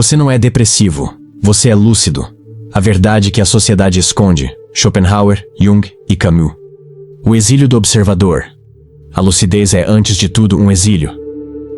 Você não é depressivo, você é lúcido. A verdade que a sociedade esconde. Schopenhauer, Jung e Camus. O exílio do observador. A lucidez é, antes de tudo, um exílio.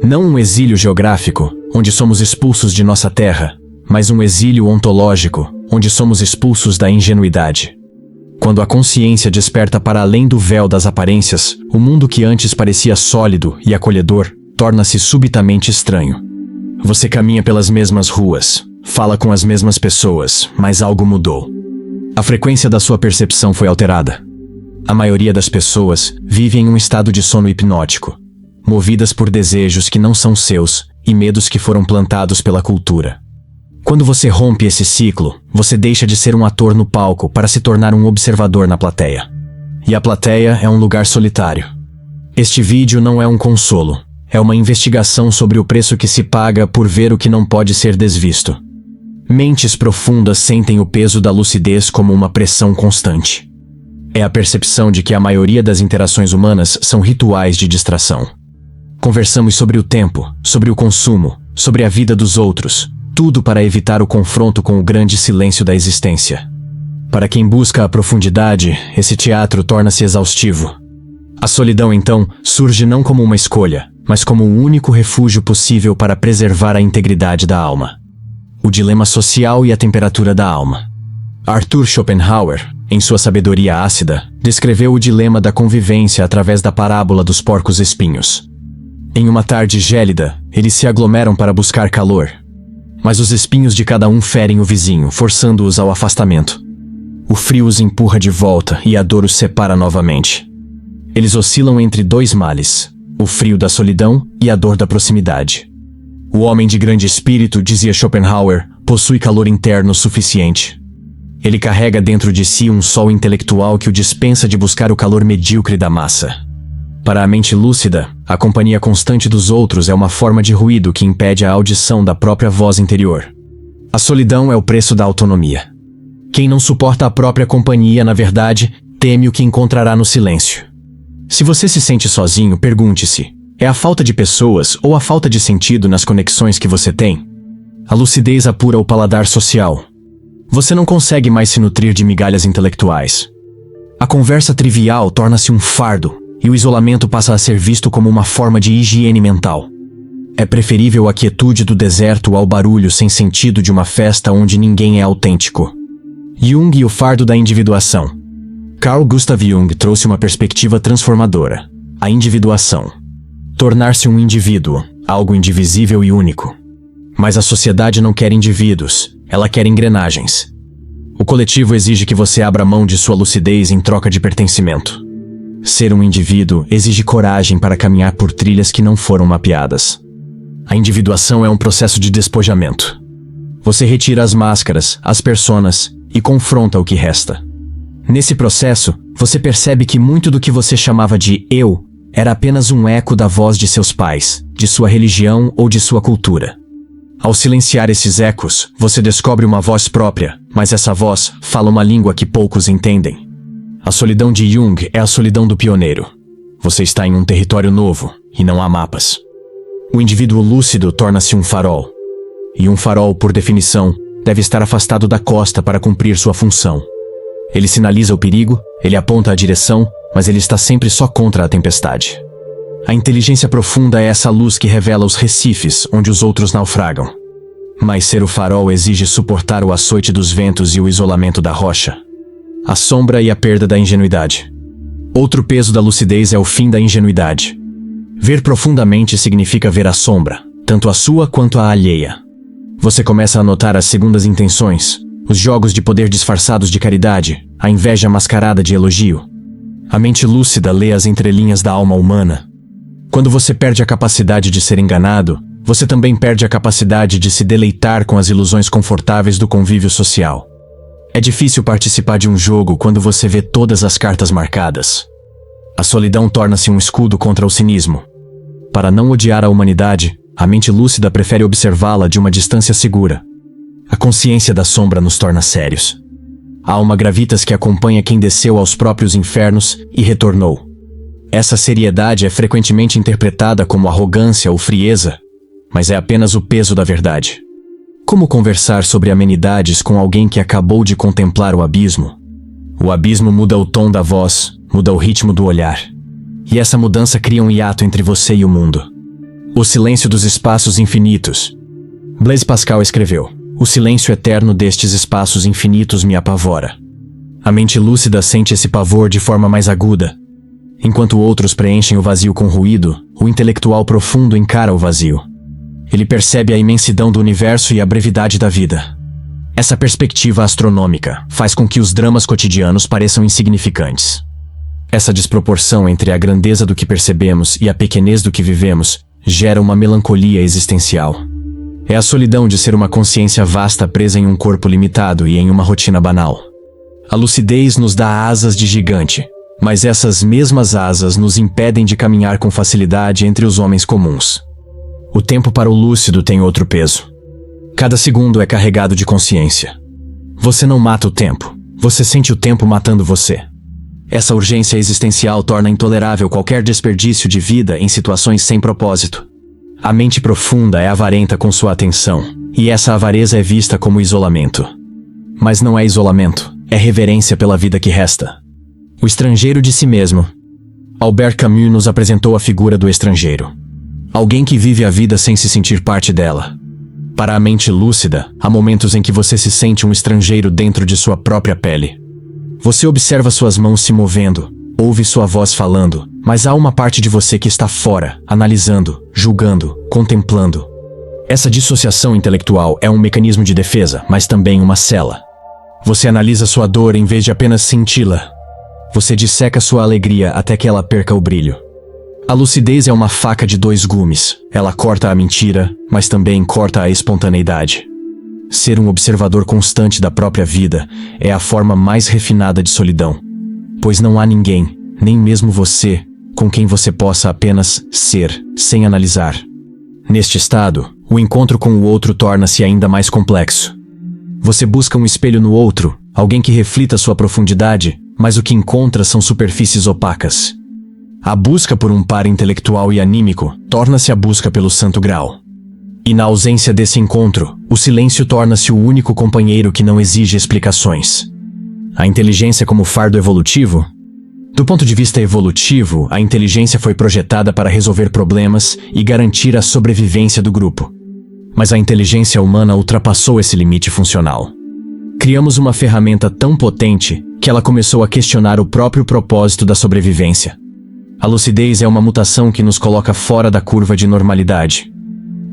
Não um exílio geográfico, onde somos expulsos de nossa terra, mas um exílio ontológico, onde somos expulsos da ingenuidade. Quando a consciência desperta para além do véu das aparências, o mundo que antes parecia sólido e acolhedor torna-se subitamente estranho. Você caminha pelas mesmas ruas, fala com as mesmas pessoas, mas algo mudou. A frequência da sua percepção foi alterada. A maioria das pessoas vive em um estado de sono hipnótico, movidas por desejos que não são seus e medos que foram plantados pela cultura. Quando você rompe esse ciclo, você deixa de ser um ator no palco para se tornar um observador na plateia. E a plateia é um lugar solitário. Este vídeo não é um consolo, é uma investigação sobre o preço que se paga por ver o que não pode ser desvisto. Mentes profundas sentem o peso da lucidez como uma pressão constante. É a percepção de que a maioria das interações humanas são rituais de distração. Conversamos sobre o tempo, sobre o consumo, sobre a vida dos outros, tudo para evitar o confronto com o grande silêncio da existência. Para quem busca a profundidade, esse teatro torna-se exaustivo. A solidão, então, surge não como uma escolha, mas como o único refúgio possível para preservar a integridade da alma. O dilema social e a temperatura da alma. Arthur Schopenhauer, em sua sabedoria ácida, descreveu o dilema da convivência através da parábola dos porcos-espinhos. Em uma tarde gélida, eles se aglomeram para buscar calor. Mas os espinhos de cada um ferem o vizinho, forçando-os ao afastamento. O frio os empurra de volta e a dor os separa novamente. Eles oscilam entre dois males, o frio da solidão e a dor da proximidade. O homem de grande espírito, dizia Schopenhauer, possui calor interno suficiente. Ele carrega dentro de si um sol intelectual que o dispensa de buscar o calor medíocre da massa. Para a mente lúcida, a companhia constante dos outros é uma forma de ruído que impede a audição da própria voz interior. A solidão é o preço da autonomia. Quem não suporta a própria companhia, na verdade, teme o que encontrará no silêncio. Se você se sente sozinho, pergunte-se: é a falta de pessoas ou a falta de sentido nas conexões que você tem? A lucidez apura o paladar social. Você não consegue mais se nutrir de migalhas intelectuais. A conversa trivial torna-se um fardo, e o isolamento passa a ser visto como uma forma de higiene mental. É preferível a quietude do deserto ao barulho sem sentido de uma festa onde ninguém é autêntico. Jung e o fardo da individuação. Carl Gustav Jung trouxe uma perspectiva transformadora: a individuação. Tornar-se um indivíduo, algo indivisível e único. Mas a sociedade não quer indivíduos, ela quer engrenagens. O coletivo exige que você abra mão de sua lucidez em troca de pertencimento. Ser um indivíduo exige coragem para caminhar por trilhas que não foram mapeadas. A individuação é um processo de despojamento. Você retira as máscaras, as personas e confronta o que resta. Nesse processo, você percebe que muito do que você chamava de eu era apenas um eco da voz de seus pais, de sua religião ou de sua cultura. Ao silenciar esses ecos, você descobre uma voz própria, mas essa voz fala uma língua que poucos entendem. A solidão de Jung é a solidão do pioneiro. Você está em um território novo, e não há mapas. O indivíduo lúcido torna-se um farol. E um farol, por definição, deve estar afastado da costa para cumprir sua função. Ele sinaliza o perigo, ele aponta a direção, mas ele está sempre só contra a tempestade. A inteligência profunda é essa luz que revela os recifes onde os outros naufragam. Mas ser o farol exige suportar o açoite dos ventos e o isolamento da rocha. A sombra e a perda da ingenuidade. Outro peso da lucidez é o fim da ingenuidade. Ver profundamente significa ver a sombra, tanto a sua quanto a alheia. Você começa a notar as segundas intenções, os jogos de poder disfarçados de caridade, a inveja mascarada de elogio. A mente lúcida lê as entrelinhas da alma humana. Quando você perde a capacidade de ser enganado, você também perde a capacidade de se deleitar com as ilusões confortáveis do convívio social. É difícil participar de um jogo quando você vê todas as cartas marcadas. A solidão torna-se um escudo contra o cinismo. Para não odiar a humanidade, a mente lúcida prefere observá-la de uma distância segura. A consciência da sombra nos torna sérios. A alma gravitas que acompanha quem desceu aos próprios infernos e retornou. Essa seriedade é frequentemente interpretada como arrogância ou frieza, mas é apenas o peso da verdade. Como conversar sobre amenidades com alguém que acabou de contemplar o abismo? O abismo muda o tom da voz, muda o ritmo do olhar. E essa mudança cria um hiato entre você e o mundo. O silêncio dos espaços infinitos. Blaise Pascal escreveu: "O silêncio eterno destes espaços infinitos me apavora." A mente lúcida sente esse pavor de forma mais aguda. Enquanto outros preenchem o vazio com ruído, o intelectual profundo encara o vazio. Ele percebe a imensidão do universo e a brevidade da vida. Essa perspectiva astronômica faz com que os dramas cotidianos pareçam insignificantes. Essa desproporção entre a grandeza do que percebemos e a pequenez do que vivemos gera uma melancolia existencial. É a solidão de ser uma consciência vasta presa em um corpo limitado e em uma rotina banal. A lucidez nos dá asas de gigante, mas essas mesmas asas nos impedem de caminhar com facilidade entre os homens comuns. O tempo para o lúcido tem outro peso. Cada segundo é carregado de consciência. Você não mata o tempo, você sente o tempo matando você. Essa urgência existencial torna intolerável qualquer desperdício de vida em situações sem propósito. A mente profunda é avarenta com sua atenção, e essa avareza é vista como isolamento. Mas não é isolamento, é reverência pela vida que resta. O estrangeiro de si mesmo. Albert Camus nos apresentou a figura do estrangeiro. Alguém que vive a vida sem se sentir parte dela. Para a mente lúcida, há momentos em que você se sente um estrangeiro dentro de sua própria pele. Você observa suas mãos se movendo, ouve sua voz falando, mas há uma parte de você que está fora, analisando, julgando, contemplando. Essa dissociação intelectual é um mecanismo de defesa, mas também uma cela. Você analisa sua dor em vez de apenas senti-la. Você disseca sua alegria até que ela perca o brilho. A lucidez é uma faca de dois gumes. Ela corta a mentira, mas também corta a espontaneidade. Ser um observador constante da própria vida é a forma mais refinada de solidão, pois não há ninguém, nem mesmo você, com quem você possa apenas ser, sem analisar. Neste estado, o encontro com o outro torna-se ainda mais complexo. Você busca um espelho no outro, alguém que reflita sua profundidade, mas o que encontra são superfícies opacas. A busca por um par intelectual e anímico torna-se a busca pelo santo grau. E na ausência desse encontro, o silêncio torna-se o único companheiro que não exige explicações. A inteligência como fardo evolutivo? Do ponto de vista evolutivo, a inteligência foi projetada para resolver problemas e garantir a sobrevivência do grupo. Mas a inteligência humana ultrapassou esse limite funcional. Criamos uma ferramenta tão potente que ela começou a questionar o próprio propósito da sobrevivência. A lucidez é uma mutação que nos coloca fora da curva de normalidade.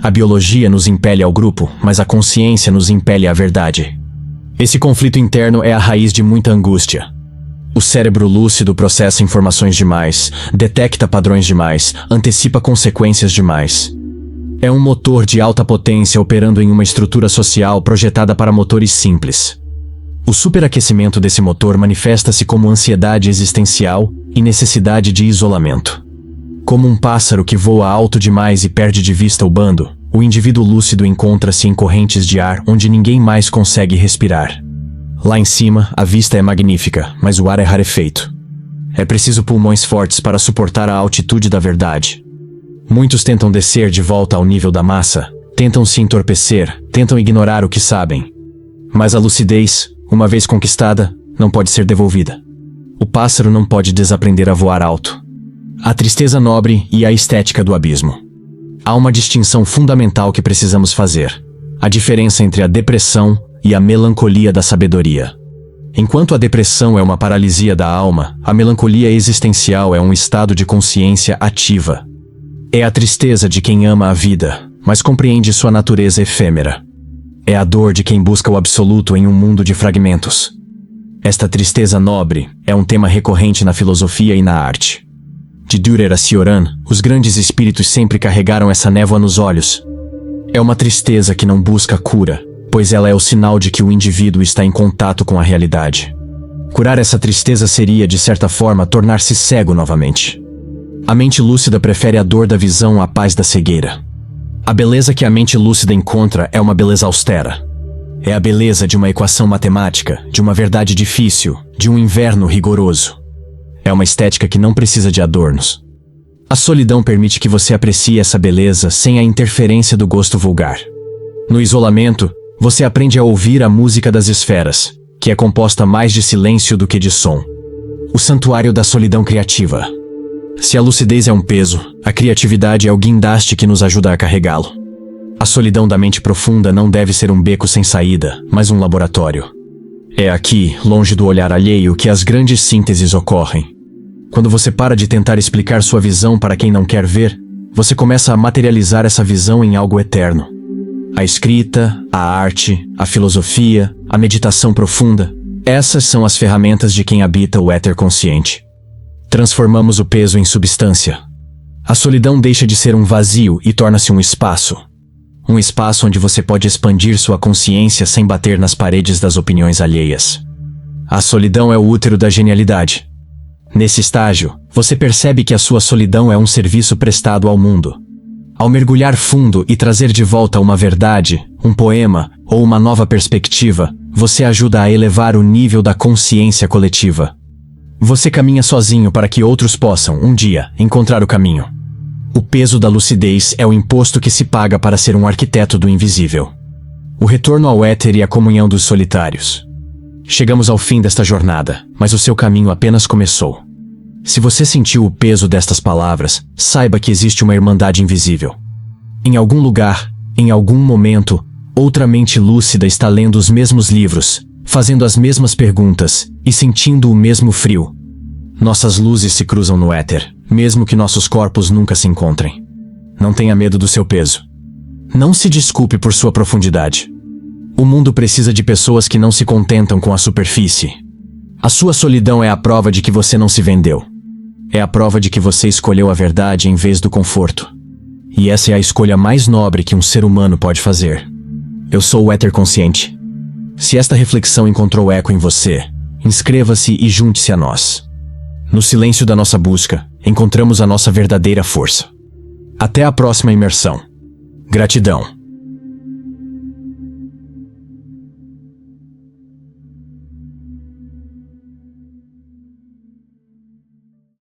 A biologia nos impele ao grupo, mas a consciência nos impele à verdade. Esse conflito interno é a raiz de muita angústia. O cérebro lúcido processa informações demais, detecta padrões demais, antecipa consequências demais. É um motor de alta potência operando em uma estrutura social projetada para motores simples. O superaquecimento desse motor manifesta-se como ansiedade existencial e necessidade de isolamento. Como um pássaro que voa alto demais e perde de vista o bando, o indivíduo lúcido encontra-se em correntes de ar onde ninguém mais consegue respirar. Lá em cima, a vista é magnífica, mas o ar é rarefeito. É preciso pulmões fortes para suportar a altitude da verdade. Muitos tentam descer de volta ao nível da massa, tentam se entorpecer, tentam ignorar o que sabem. Mas a lucidez, uma vez conquistada, não pode ser devolvida. O pássaro não pode desaprender a voar alto. A tristeza nobre e a estética do abismo. Há uma distinção fundamental que precisamos fazer: a diferença entre a depressão e a melancolia da sabedoria. Enquanto a depressão é uma paralisia da alma, a melancolia existencial é um estado de consciência ativa. É a tristeza de quem ama a vida, mas compreende sua natureza efêmera. É a dor de quem busca o absoluto em um mundo de fragmentos. Esta tristeza nobre é um tema recorrente na filosofia e na arte. De Dürer a Cioran, os grandes espíritos sempre carregaram essa névoa nos olhos. É uma tristeza que não busca cura, pois ela é o sinal de que o indivíduo está em contato com a realidade. Curar essa tristeza seria, de certa forma, tornar-se cego novamente. A mente lúcida prefere a dor da visão à paz da cegueira. A beleza que a mente lúcida encontra é uma beleza austera. É a beleza de uma equação matemática, de uma verdade difícil, de um inverno rigoroso. É uma estética que não precisa de adornos. A solidão permite que você aprecie essa beleza sem a interferência do gosto vulgar. No isolamento, você aprende a ouvir a música das esferas, que é composta mais de silêncio do que de som. O santuário da solidão criativa. Se a lucidez é um peso, a criatividade é o guindaste que nos ajuda a carregá-lo. A solidão da mente profunda não deve ser um beco sem saída, mas um laboratório. É aqui, longe do olhar alheio, que as grandes sínteses ocorrem. Quando você para de tentar explicar sua visão para quem não quer ver, você começa a materializar essa visão em algo eterno. A escrita, a arte, a filosofia, a meditação profunda, essas são as ferramentas de quem habita o éter consciente. Transformamos o peso em substância. A solidão deixa de ser um vazio e torna-se um espaço. Um espaço onde você pode expandir sua consciência sem bater nas paredes das opiniões alheias. A solidão é o útero da genialidade. Nesse estágio, você percebe que a sua solidão é um serviço prestado ao mundo. Ao mergulhar fundo e trazer de volta uma verdade, um poema ou uma nova perspectiva, você ajuda a elevar o nível da consciência coletiva. Você caminha sozinho para que outros possam, um dia, encontrar o caminho. O peso da lucidez é o imposto que se paga para ser um arquiteto do invisível. O retorno ao éter e a comunhão dos solitários. Chegamos ao fim desta jornada, mas o seu caminho apenas começou. Se você sentiu o peso destas palavras, saiba que existe uma irmandade invisível. Em algum lugar, em algum momento, outra mente lúcida está lendo os mesmos livros, fazendo as mesmas perguntas e sentindo o mesmo frio. Nossas luzes se cruzam no éter, mesmo que nossos corpos nunca se encontrem. Não tenha medo do seu peso. Não se desculpe por sua profundidade. O mundo precisa de pessoas que não se contentam com a superfície. A sua solidão é a prova de que você não se vendeu. É a prova de que você escolheu a verdade em vez do conforto. E essa é a escolha mais nobre que um ser humano pode fazer. Eu sou o éter consciente. Se esta reflexão encontrou eco em você, inscreva-se e junte-se a nós. No silêncio da nossa busca, encontramos a nossa verdadeira força. Até a próxima imersão. Gratidão.